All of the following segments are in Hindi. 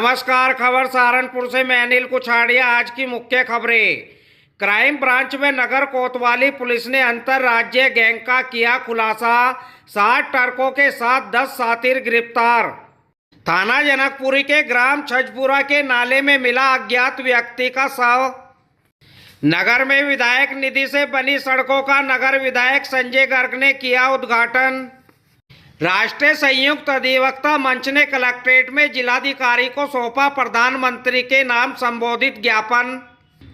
नमस्कार। खबर सहारनपुर से मैं अनिल कुछाड़िया। आज की मुख्य खबरें। क्राइम ब्रांच में नगर कोतवाली पुलिस ने अंतरराज्यीय गैंग का किया खुलासा। 60 ट्रकों के साथ 10 साथी गिरफ्तार। थाना जनकपुरी के ग्राम छजपुरा के नाले में मिला अज्ञात व्यक्ति का शव। नगर में विधायक निधि से बनी सड़कों का नगर विधायक संजय गर्ग ने किया उद्घाटन। राष्ट्रीय संयुक्त अधिवक्ता मंच ने कलेक्ट्रेट में जिलाधिकारी को सौंपा प्रधानमंत्री के नाम संबोधित ज्ञापन।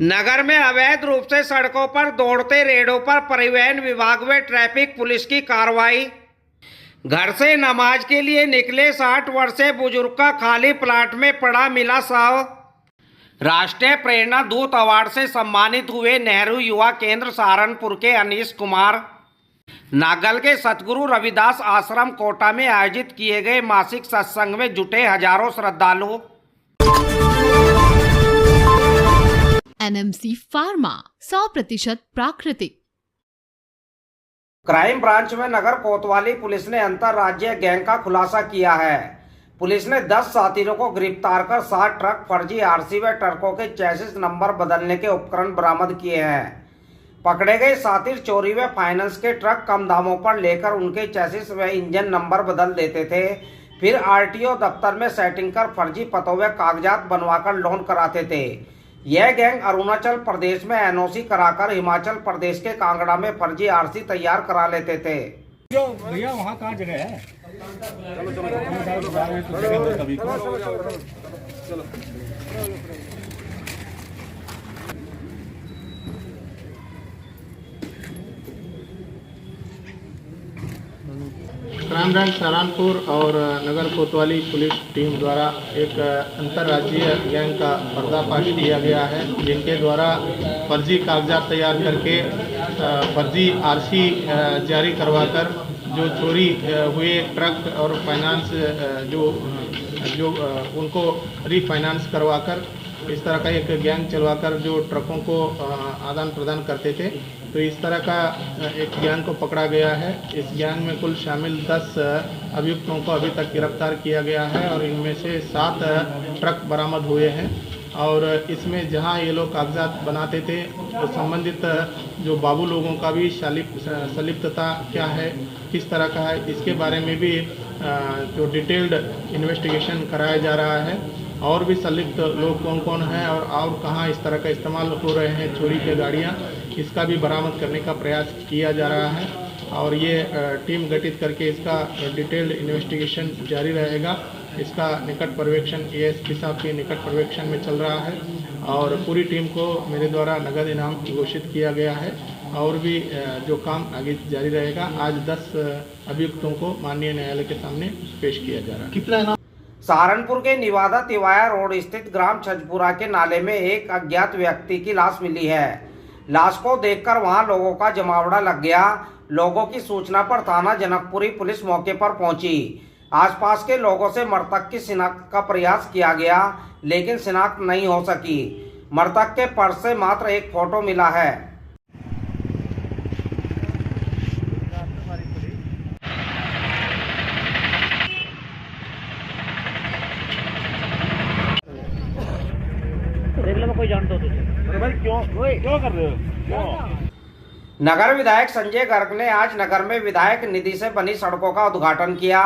नगर में अवैध रूप से सड़कों पर दौड़ते रेडों पर परिवहन विभाग व ट्रैफिक पुलिस की कार्रवाई। घर से नमाज के लिए निकले 60 वर्षीय बुजुर्ग का खाली प्लाट में पड़ा मिला शव। राष्ट्रीय प्रेरणा दूत अवार्ड से सम्मानित हुए नेहरू युवा केंद्र सहारनपुर के अनीश कुमार। नागल के सतगुरु रविदास आश्रम कोटा में आयोजित किए गए मासिक सत्संग में जुटे हजारों श्रद्धालु। NMC फार्मा 100% प्राकृतिक। क्राइम ब्रांच में नगर कोतवाली पुलिस ने अंतरराज्यीय गैंग का खुलासा किया है। पुलिस ने 10 साथियों को गिरफ्तार कर 60 ट्रक, फर्जी आरसी व ट्रकों के चेसिस नंबर बदलने के उपकरण बरामद किए हैं। पकड़े गए साथी चोरी व फाइनेंस के ट्रक कम दामों पर लेकर उनके चेसिस व इंजन नंबर बदल देते थे, फिर आरटीओ दफ्तर में सेटिंग कर फर्जी पतों व कागजात बनवाकर लोन कराते थे। यह गैंग अरुणाचल प्रदेश में एनओसी कराकर हिमाचल प्रदेश के कांगड़ा में फर्जी आरसी तैयार करा लेते थे। जो भैया वहाँ कहाँ जगह है? क्राइम ब्रांच सहारनपुर और नगर कोतवाली पुलिस टीम द्वारा एक अंतर्राज्यीय गैंग का पर्दाफाश किया गया है, जिनके द्वारा फर्जी कागजात तैयार करके फर्जी आरसी जारी करवाकर जो चोरी हुए ट्रक और फाइनेंस जो उनको रीफाइनेंस करवाकर इस तरह का एक गैंग चलवाकर जो ट्रकों को आदान प्रदान करते थे। तो इस तरह का एक गैंग को पकड़ा गया है। इस गैंग में कुल शामिल 10 अभियुक्तों को अभी तक गिरफ्तार किया गया है और इनमें से 7 ट्रक बरामद हुए हैं। और इसमें जहां ये लोग कागजात बनाते थे तो संबंधित जो बाबू लोगों का भी संलिप्तता क्या है, किस तरह का है, इसके बारे में भी जो डिटेल्ड इन्वेस्टिगेशन कराया जा रहा है। और भी संलिप्त लोग कौन कौन हैं और कहाँ इस तरह का इस्तेमाल हो रहे हैं चोरी के गाड़ियाँ, इसका भी बरामद करने का प्रयास किया जा रहा है। और ये टीम गठित करके इसका डिटेल्ड इन्वेस्टिगेशन जारी रहेगा। इसका निकट पर्यवेक्षण एएसपी साहब के निकट पर्यवेक्षण में चल रहा है और पूरी टीम को मेरे द्वारा नगद इनाम घोषित किया गया है। और भी जो काम आगे जारी रहेगा। आज 10 अभियुक्तों को माननीय न्यायालय के सामने पेश किया जा रहा है। कितना इनाम? सहारनपुर के निवादा तिवाया रोड स्थित ग्राम छजपुरा के नाले में एक अज्ञात व्यक्ति की लाश मिली है। लाश को देखकर वहां लोगों का जमावड़ा लग गया। लोगों की सूचना पर थाना जनकपुरी पुलिस मौके पर पहुंची। आसपास के लोगों से मृतक की शिनाख्त का प्रयास किया गया, लेकिन शिनाख्त नहीं हो सकी। मृतक के पर्स से मात्र एक फोटो मिला है। कोई जानता हो तुझे? भाई क्यों कर रहे हो? नगर विधायक संजय गर्ग ने आज नगर में विधायक निधि से बनी सड़कों का उद्घाटन किया।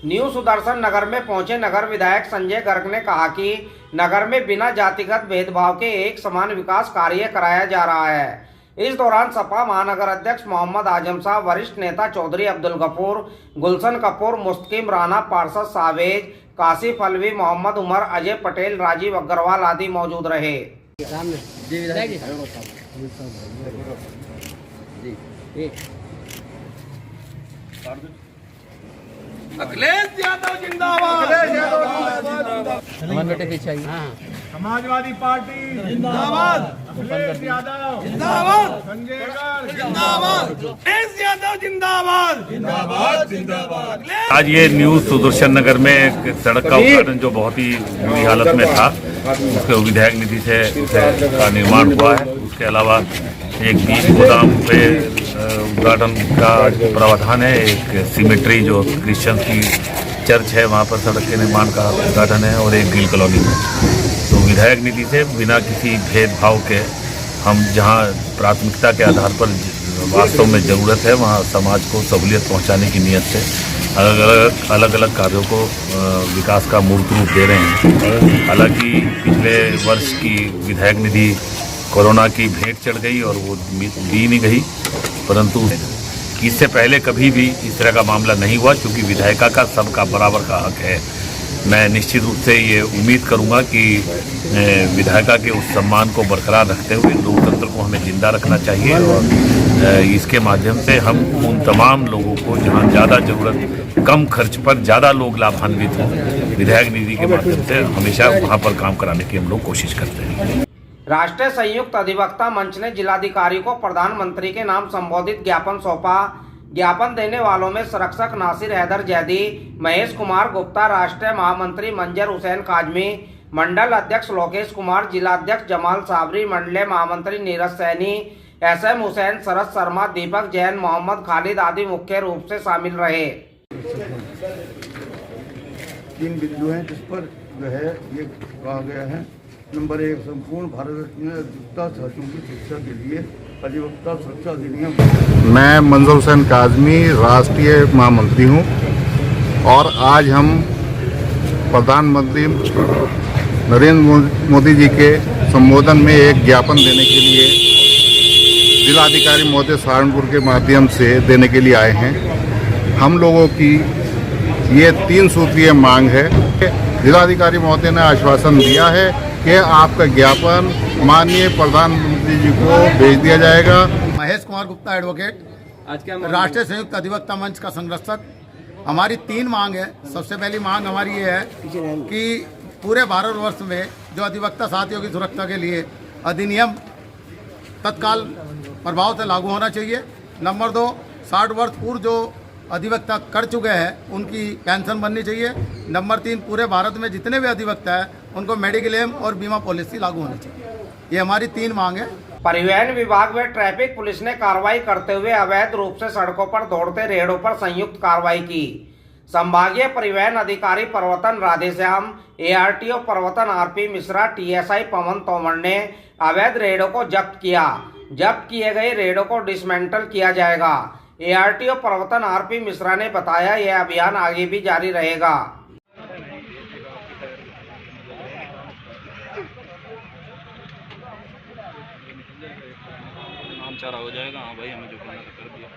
न्यू सुदर्शन नगर में पहुंचे नगर विधायक संजय गर्ग ने कहा कि नगर में बिना जातिगत भेदभाव के एक समान विकास कार्य कराया जा रहा है। इस दौरान सपा महानगर अध्यक्ष मोहम्मद आजम साहब, वरिष्ठ नेता चौधरी अब्दुल गफूर, गुलशन कपूर, मुस्तकिम राना, पार्षद सावेज, काशिफ अलवी, मोहम्मद उमर, अजय पटेल, राजीव अग्रवाल आदि मौजूद रहे। अखिलेश यादव जिंदाबाद। समाजवादी पार्टी जिंदाबाद। अखिलेश यादव जिंदाबाद। संजय गर्ग जिंदाबाद। अखिलेश यादव जिंदाबाद। जिंदाबाद जिंदाबाद। आज ये न्यू सुदर्शन नगर में एक सड़क का उद्घाटन जो बहुत ही बुरी हालत में था, उसके विधायक निधि से का निर्माण हुआ है। उसके अलावा एक बीज गोदाम पे उद्घाटन का प्रावधान है। एक सिमेट्री जो क्रिश्चियन की चर्च है वहाँ पर सड़क के निर्माण का उद्घाटन है और एक गिल कॉलोनी में। तो विधायक निधि से बिना किसी भेदभाव के हम जहाँ प्राथमिकता के आधार पर वास्तव में ज़रूरत है वहाँ समाज को सहूलियत पहुँचाने की नीयत से अलग अलग कार्यों को विकास का मूर्त रूप दे रहे हैं। हालांकि पिछले वर्ष की विधायक निधि कोरोना की भेंट चढ़ गई और वो दी नहीं गई, परंतु इससे पहले कभी भी इस तरह का मामला नहीं हुआ। क्योंकि विधायिका का सबका बराबर का हक है। मैं निश्चित रूप से ये उम्मीद करूंगा कि विधायिका के उस सम्मान को बरकरार रखते हुए लोकतंत्र को हमें जिंदा रखना चाहिए और इसके माध्यम से हम उन तमाम लोगों को जहां ज़्यादा ज़रूरत कम खर्च पर ज़्यादा लोग लाभान्वित हों, विधायक निधि के माध्यम से हमेशा वहाँ पर काम कराने की हम लोग कोशिश करते हैं। राष्ट्रीय संयुक्त अधिवक्ता मंच ने जिलाधिकारी को प्रधानमंत्री के नाम संबोधित ज्ञापन सौंपा। ज्ञापन देने वालों में संरक्षक नासिर हैदर जैदी, महेश कुमार गुप्ता, राष्ट्रीय महामंत्री मंजर हुसैन काजमी, मंडल अध्यक्ष लोकेश कुमार, जिलाध्यक्ष जमाल साबरी, मंडलीय महामंत्री नीरज सैनी, SM हुसैन, शरद शर्मा, दीपक जैन, मोहम्मद खालिद आदि मुख्य रूप से शामिल रहे। 3 बिंदु हैं जिस पर जो है ये कहा गया है। नंबर 1, संपूर्ण भारत में अधिवक्ता छात्रों की शिक्षा के लिए अधिवक्ता सुरक्षा अधिनियम। मैं मंजर हुसैन काजमी राष्ट्रीय महामंत्री हूं और आज हम प्रधानमंत्री नरेंद्र मोदी जी के संबोधन में एक ज्ञापन देने के लिए जिलाधिकारी महोदय सहारनपुर के माध्यम से देने के लिए आए हैं। हम लोगों की ये 3 सूत्रीय मांग है। जिलाधिकारी महोदय ने आश्वासन दिया है कि आपका ज्ञापन माननीय प्रधानमंत्री जी को भेज दिया जाएगा। महेश कुमार गुप्ता एडवोकेट, राष्ट्रीय संयुक्त अधिवक्ता मंच का संरक्षक। हमारी 3 मांग है। सबसे पहली मांग हमारी ये है कि पूरे भारतवर्ष में जो अधिवक्ता साथियों की सुरक्षा के लिए अधिनियम तत्काल प्रभाव से लागू होना चाहिए। नंबर 2, 60 वर्ष पूर्व जो अधिवक्ता कर चुके हैं उनकी पेंशन बननी चाहिए। नंबर 3, पूरे भारत में जितने भी अधिवक्ता हैं उनको मेडिक्लेम क्लेम और बीमा पॉलिसी लागू होनी चाहिए। ये हमारी 3 मांग है। परिवहन विभाग व ट्रैफिक पुलिस ने कार्रवाई करते हुए अवैध रूप से सड़कों पर दौड़ते रेहड़ों पर संयुक्त कार्रवाई की। संभागीय परिवहन अधिकारी पर्वतन Radheshyam, ARTO पर्वतन RP Mishra, TSI पवन तोमर ने अवैध रेहड़ों को जब्त किया। जब्त किए गए रेहड़ों को डिसमेंटल किया जाएगा। ARTO पर्वतन RP मिश्रा ने बताया यह अभियान आगे भी जारी रहेगा। चारा हो जाएगा। हाँ भाई, हमें जो करना था कर दिया।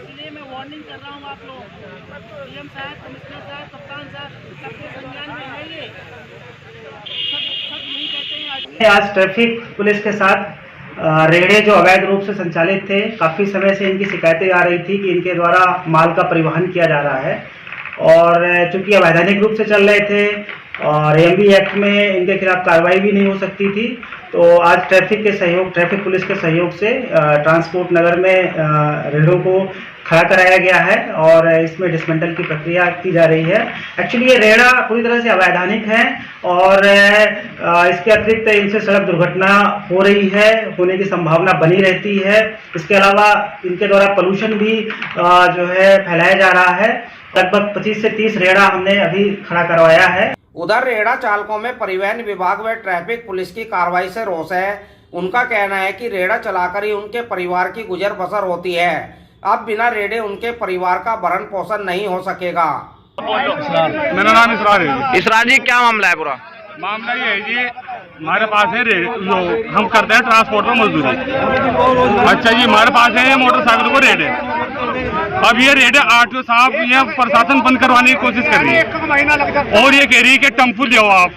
इसलिए मैं वार्निंग कर रहा हूँ आप लोग, DM साहब, कमिश्नर साहब, कप्तान साहब, सबके संज्ञान में है ये। सब नहीं कहते हैं। आज ट्रैफिक पुलिस के साथ रेहड़े जो अवैध रूप से संचालित थे, काफ़ी समय से इनकी शिकायतें आ रही थी कि इनके द्वारा माल का परिवहन किया जा रहा है और चूंकि अवैधानिक रूप से चल रहे थे और AMB एक्ट में इनके खिलाफ कार्रवाई भी नहीं हो सकती थी, तो आज ट्रैफिक पुलिस के सहयोग से ट्रांसपोर्ट नगर में रेहड़ों को खड़ा कराया गया है और इसमें डिसमेंटल की प्रक्रिया की जा रही है। एक्चुअली ये रेहड़ा पूरी तरह से अवैधानिक है और इसके अतिरिक्त इनसे सड़क दुर्घटना हो रही है, होने की संभावना बनी रहती है। इसके अलावा इनके द्वारा पोल्यूशन भी जो है फैलाया जा रहा है। लगभग 25 से 30 रेहड़ा हमने अभी खड़ा करवाया है। उधर रेहड़ा चालकों में परिवहन विभाग व ट्रैफिक पुलिस की कार्रवाई से रोष है। उनका कहना है कि रेहड़ा चलाकर ही उनके परिवार की गुजर बसर होती है। अब बिना रेहड़े उनके परिवार का भरण पोषण नहीं हो सकेगा। मेरा नाम इसरार है। इसरार जी, क्या मामला है? पूरा मामला ये है जी, हमारे पास है हम करते हैं ट्रांसपोर्ट में मजदूरी। अच्छा जी, हमारे पास है मोटरसाइकिल को रेट है। अब ये रेट RTO साहब ये प्रशासन बंद करवाने की कोशिश कर रही है और ये कह रही है कि टेम्पू दो आप।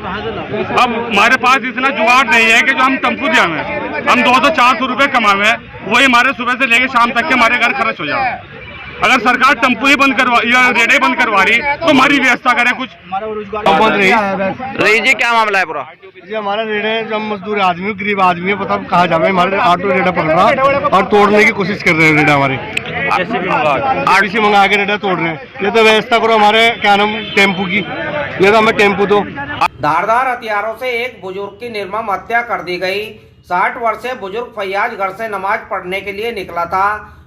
अब हमारे पास इतना जुगाड़ नहीं है कि जो हम टेम्पू दिया हमें, हम 200-400 रुपये कमावे, वही हमारे सुबह से लेके शाम तक के हमारे घर खर्च हो जाए। अगर सरकार टेम्पू ही बंद करवा या रेडे बंद करवा रही तो हमारी व्यवस्था करे कुछ। रही जी, क्या मामला है? पूरा जी, हमारा रेडे जो मजदूर आदमी, गरीब आदमी है, पता कहाँ जावे, हमारे ऑटो रेडा पकड़ रहा और तोड़ने की कोशिश कर रहे हैं। रेडा हमारे RTC मंगा के रेडा तोड़ रहे हैं। ये तो व्यवस्था करो हमारे क्या नाम टेम्पू की, ये तो हमें टेम्पू दो। धारदार हथियारों से एक बुजुर्ग की निर्मम हत्या कर दी गई। 60 वर्षीय बुजुर्ग फैयाज घर से नमाज पढ़ने के लिए निकला था।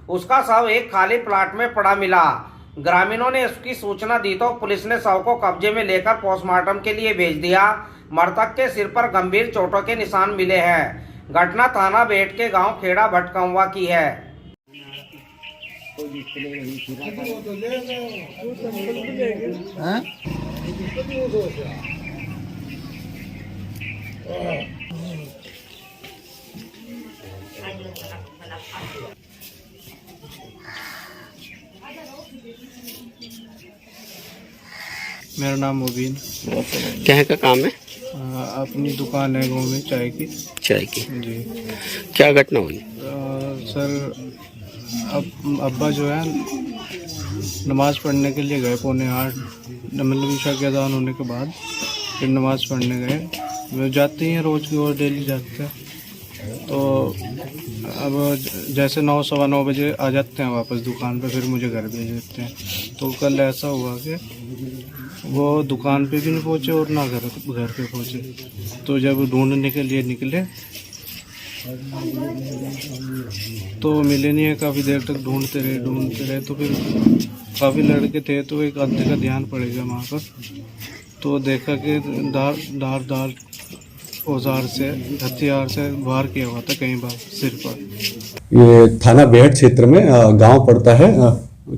उसका शव एक खाली प्लाट में पड़ा मिला। ग्रामीणों ने उसकी सूचना दी तो पुलिस ने शव को कब्जे में लेकर पोस्टमार्टम के लिए भेज दिया। मृतक के सिर पर गंभीर चोटों के निशान मिले हैं। घटना थाना बेट के गांव खेड़ा भटकंवा की है। मेरा नाम मुबीन। क्या का काम है? अपनी दुकान है गाँव में चाय की। जी। क्या घटना हुई? सर अब्बा जो है नमाज़ पढ़ने के लिए गए 7:45, मतलब ईशा के अज़ान होने के बाद फिर नमाज़ पढ़ने गए। वो जाते ही हैं रोज़ की, और डेली जाते हैं। तो अब जैसे 9 सवा 9 बजे आ जाते हैं वापस दुकान पे, फिर मुझे घर भेज देते हैं। तो कल ऐसा हुआ कि वो दुकान पे भी नहीं पहुँचे और ना घर पे पहुँचे। तो जब ढूंढने के लिए निकले तो मिले नहीं है। काफ़ी देर तक ढूंढते रहे तो फिर काफ़ी लड़के थे, तो एक आदमी का ध्यान पड़ गया वहाँ पर। तो देखा कि धार औजार से, हथियार से वार किया हुआ था कई बार सिर पर। ये थाना बेहट क्षेत्र में गांव पड़ता है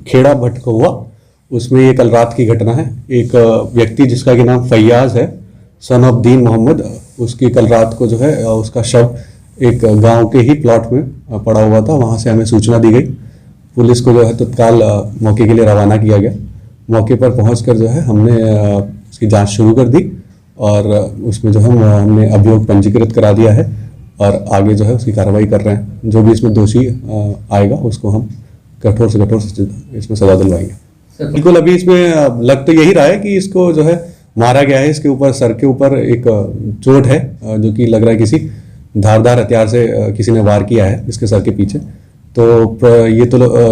खेड़ा भटकंवा। उसमें ये कल रात की घटना है। एक व्यक्ति जिसका कि नाम फैयाज है, सन ऑफ दीन मोहम्मद, उसकी कल रात को जो है उसका शव एक गांव के ही प्लॉट में पड़ा हुआ था। वहां से हमें सूचना दी गई। पुलिस को जो है तत्काल मौके के लिए रवाना किया गया। मौके पर पहुंचकर जो है हमने उसकी जांच शुरू कर दी और उसमें जो है हमने अभियोग पंजीकृत करा दिया है और आगे जो है उसकी कार्रवाई कर रहे हैं। जो भी इसमें दोषी आएगा उसको हम कठोर से कठोर इसमें सजा दिलवाएंगे। बिल्कुल, अभी इसमें लग तो यही रहा है कि इसको जो है मारा गया है। इसके ऊपर सर के ऊपर एक चोट है जो कि लग रहा है किसी धारदार हथियार से किसी ने वार किया है इसके सर के पीछे। तो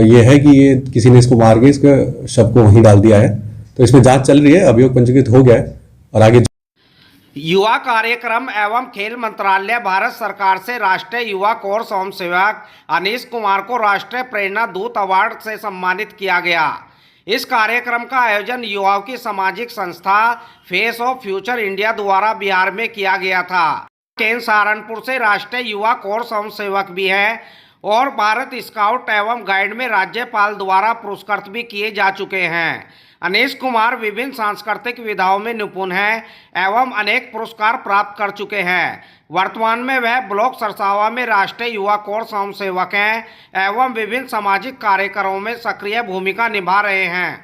ये है कि ये किसी ने इसको मार के इसके शव को वहीं डाल दिया है। तो इसमें जांच चल रही है, अभियोग पंजीकृत हो गया है और आगे। युवा कार्यक्रम एवं खेल मंत्रालय भारत सरकार से राष्ट्रीय युवा कोर स्वयंसेवक अनीश कुमार को राष्ट्रीय प्रेरणा दूत अवार्ड से सम्मानित किया गया। इस कार्यक्रम का आयोजन युवाओं की सामाजिक संस्था फेस ऑफ फ्यूचर इंडिया द्वारा बिहार में किया गया था। केंद्र सहारनपुर से राष्ट्रीय युवा कोर स्वयंसेवक भी है और भारत स्काउट एवं गाइड में राज्यपाल द्वारा पुरस्कृत भी किए जा चुके हैं। अनीश कुमार विभिन्न सांस्कृतिक विधाओं में निपुण हैं एवं अनेक पुरस्कार प्राप्त कर चुके हैं। वर्तमान में वह ब्लॉक सरसावा में राष्ट्रीय युवा कोर स्वयंसेवक हैं एवं विभिन्न सामाजिक कार्यक्रमों में सक्रिय भूमिका निभा रहे हैं।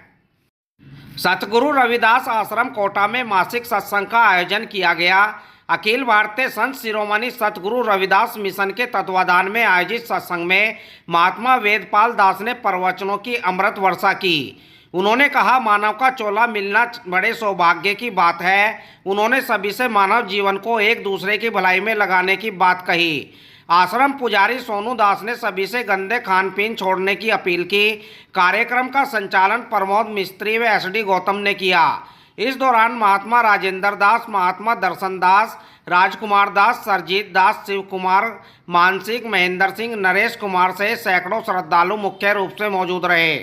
सतगुरु रविदास आश्रम कोटा में मासिक सत्संग का आयोजन किया गया। अखिल भारतीय संत शिरोमणि सतगुरु रविदास मिशन के तत्वाधान में आयोजित सत्संग में महात्मा वेदपाल दास ने प्रवचनों की अमृत वर्षा की। उन्होंने कहा, मानव का चोला मिलना बड़े सौभाग्य की बात है। उन्होंने सभी से मानव जीवन को एक दूसरे की भलाई में लगाने की बात कही। आश्रम पुजारी सोनू दास ने सभी से गंदे खान पीन छोड़ने की अपील की। कार्यक्रम का संचालन प्रमोद मिस्त्री व एसडी गौतम ने किया। इस दौरान महात्मा राजेंद्र दास, महात्मा दर्शन दास, राजकुमार दास, सरजीत दास, शिव कुमार, मानसिक, महेंद्र सिंह, नरेश कुमार से सैकड़ों श्रद्धालु मुख्य रूप से मौजूद रहे।